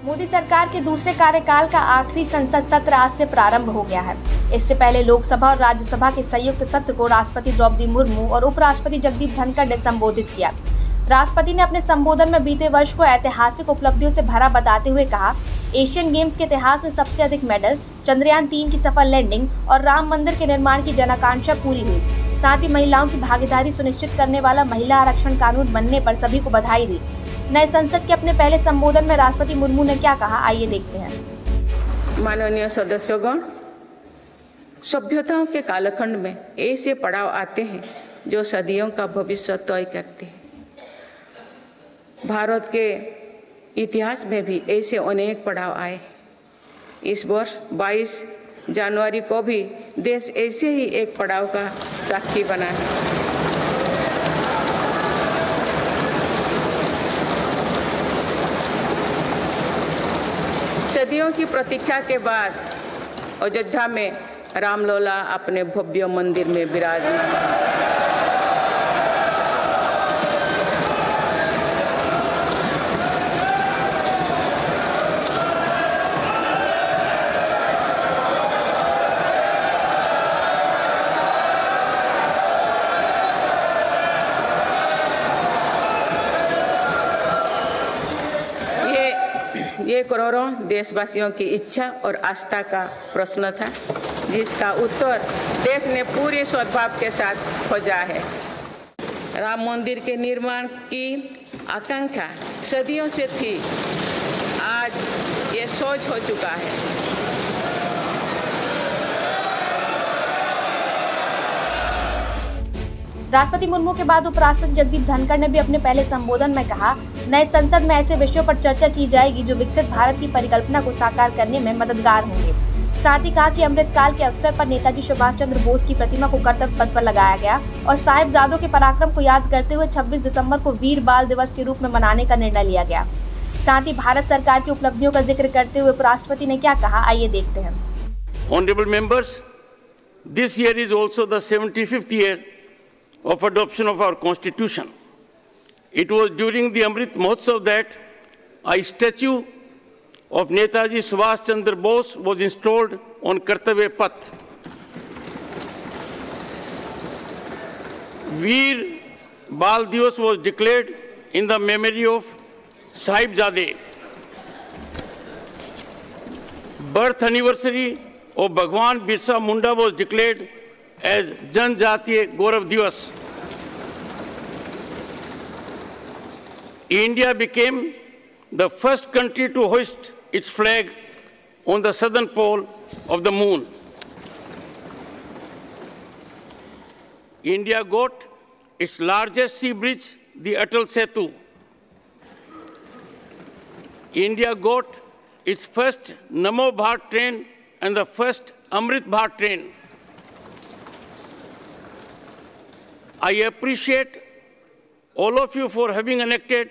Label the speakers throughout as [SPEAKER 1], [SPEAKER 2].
[SPEAKER 1] मोदी सरकार के दूसरे कार्यकाल का आखिरी संसद सत्र आज से प्रारंभ हो गया है। इससे पहले लोकसभा और राज्यसभा के संयुक्त सत्र को राष्ट्रपति द्रौपदी मुर्मू और उपराष्ट्रपति जगदीप धनखड़ ने संबोधित किया। राष्ट्रपति ने अपने संबोधन में बीते वर्ष को ऐतिहासिक उपलब्धियों से भरा बताते हुए कहा, एशियन गेम्स के इतिहास में सबसे अधिक मेडल, चंद्रयान 3 की सफल लैंडिंग और राम मंदिर के निर्माण की जनाकांक्षा पूरी हुई। साथ ही महिलाओं की भागीदारी सुनिश्चित करने वाला महिला आरक्षण कानून बनने पर सभी को बधाई दी। नए संसद के अपने पहले संबोधन में राष्ट्रपति मुर्मू ने क्या कहा, आइए देखते हैं।
[SPEAKER 2] माननीय सदस्यगण, सभ्यताओं के कालखंड में ऐसे पड़ाव आते हैं जो सदियों का भविष्य तय करते हैं। भारत के इतिहास में भी ऐसे अनेक पड़ाव आए। इस वर्ष 22 जनवरी को भी देश ऐसे ही एक पड़ाव का साक्षी बना है। सदियों की प्रतीक्षा के बाद अयोध्या में रामलला अपने भव्य मंदिर में विराजमान। ये करोड़ों देशवासियों की इच्छा और आस्था का प्रश्न था, जिसका उत्तर देश ने पूरे सद्भाव के साथ खोजा है। राम मंदिर के निर्माण की आकांक्षा सदियों से थी, आज ये सोच हो चुका है।
[SPEAKER 1] राष्ट्रपति मुर्मू के बाद उपराष्ट्रपति जगदीप धनखड़ ने भी अपने पहले संबोधन में कहा, नए संसद में ऐसे विषयों पर चर्चा की जाएगी जो विकसित भारत की परिकल्पना को साकार करने में मददगार होंगे। साथ ही कहा कि अमृतकाल के अवसर पर नेताजी सुभाष चंद्र बोस की प्रतिमा को कर्तव्य पथ पर लगाया गया और साहिबजादों के पराक्रम को याद करते हुए 26 दिसंबर को वीर बाल दिवस के रूप में मनाने का निर्णय लिया गया। साथ ही भारत सरकार की उपलब्धियों का जिक्र करते हुए उपराष्ट्रपति ने क्या कहा, आइए देखते हैं।
[SPEAKER 3] Honorable members, this year is also the 75th year of adoption of our Constitution. It was during the Amrit Mahotsav that a statue of Netaji Subhash Chandra Bose was installed on Kartavya Path. Veer Bal Divas was declared in the memory of Sahibzade. Birth anniversary of Bhagwan Birsa Munda was declared as Janjatiya Gaurav Divas. India became the first country to hoist its flag on the southern pole of the moon. India got its largest sea bridge, the Atal Setu. India got its first Namo Bharat train and the first Amrit Bharat train. I appreciate all of you for having enacted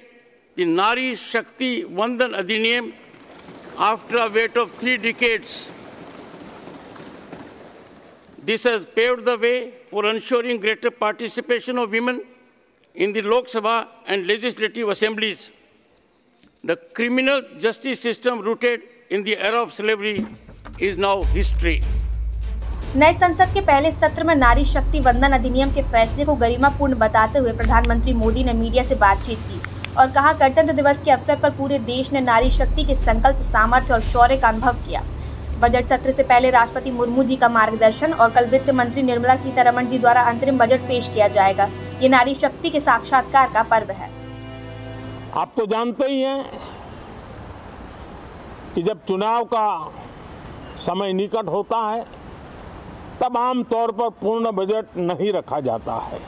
[SPEAKER 3] the Nari Shakti Vandan Adhiniyam after a wait of 3 decades. This has paved the way for ensuring greater participation of women in the Lok Sabha and legislative assemblies. The criminal justice system rooted in the era of slavery is now history.
[SPEAKER 1] नए संसद के पहले सत्र में नारी शक्ति वंदन अधिनियम के फैसले को गरिमापूर्ण बताते हुए प्रधानमंत्री मोदी ने मीडिया से बातचीत की और कहा, गणतंत्र दिवस के अवसर पर पूरे देश ने नारी शक्ति के संकल्प, सामर्थ्य और शौर्य का अनुभव किया। बजट सत्र से पहले राष्ट्रपति मुर्मू जी का मार्गदर्शन और कल वित्त मंत्री निर्मला सीतारमण जी द्वारा अंतरिम बजट पेश किया जाएगा। ये नारी शक्ति के साक्षात्कार का पर्व है।
[SPEAKER 4] आप तो जानते ही हैं कि जब चुनाव का समय निकट होता है तब आमतौर पर पूर्ण बजट नहीं रखा जाता है।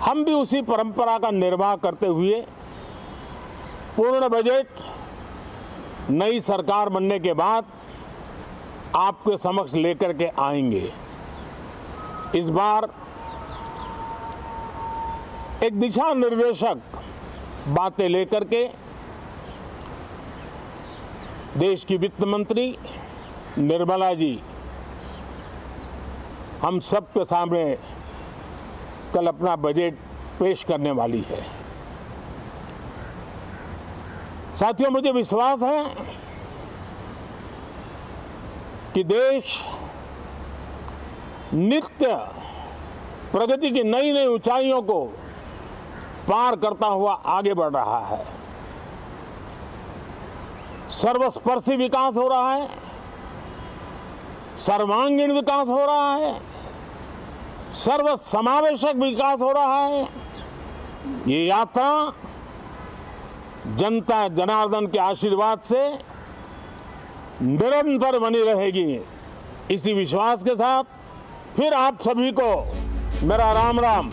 [SPEAKER 4] हम भी उसी परंपरा का निर्वाह करते हुए पूर्ण बजट नई सरकार बनने के बाद आपके समक्ष लेकर के आएंगे। इस बार एक दिशा निर्देशक बातें लेकर के देश की वित्त मंत्री निर्मला जी हम सबके सामने कल अपना बजट पेश करने वाली है। साथियों, मुझे विश्वास है कि देश नित्य प्रगति की नई नई ऊंचाइयों को पार करता हुआ आगे बढ़ रहा है। सर्वस्पर्शी विकास हो रहा है, सर्वांगीण विकास हो रहा है, सर्व समावेशक विकास हो रहा है। ये यात्रा जनता जनार्दन के आशीर्वाद से निरंतर बनी रहेगी। इसी विश्वास के साथ फिर आप सभी को मेरा राम राम।